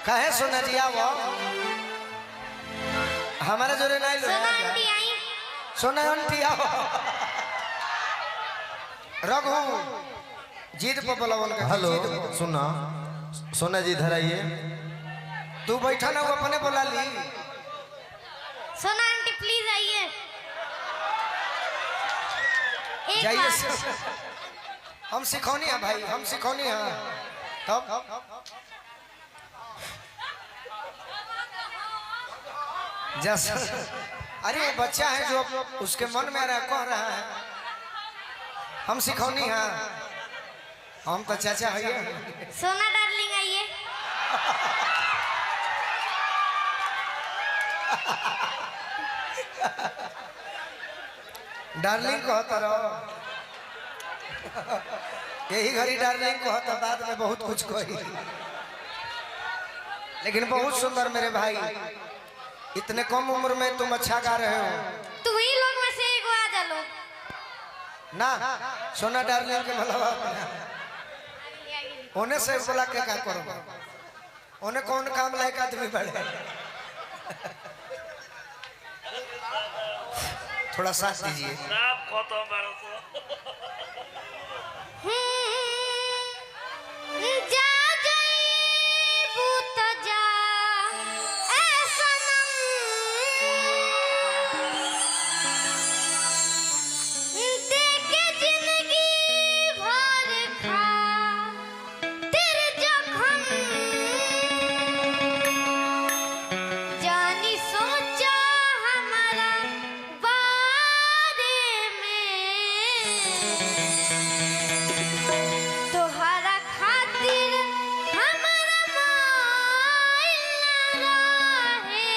कहे सोना जी आओ हमारे जोरे नहीं लो सोना आंटी आई सोना आंटी आओ रघु जीत पर बोलावल का हेलो सुना सोना जी इधर आइए। तू बैठा ना वो अपने बोला ली। सोना आंटी प्लीज आइए एक जाइए बार हम सिखौनी है भाई हम सिखौनी है तब जैसा अरे वो बच्चा है जो उसके मन में रहा कह रहा है हम सिखौनी है हम तो चाचा है सोना डार्लिंग आइए डार्लिंग कहता रहो यही घड़ी डार्लिंग कहता बाद में बहुत कुछ कही लेकिन बहुत सुंदर मेरे भाई इतने कम उम्र में तुम अच्छा गा रहे हो। तू ही लोग में से एक आ जा लो ना सोना डार्लिंग के भला होने से बोला के क्या करो उन्हें कौन काम लायक आदमी बढ़े थोड़ा साथ दीजिए जा जाइबू तो जा ए सनम देके जिंदगी भर खा तेरे जखम जानी सोचा हमारा बारे में तोहरा खातिर हमारा माइल ना रहे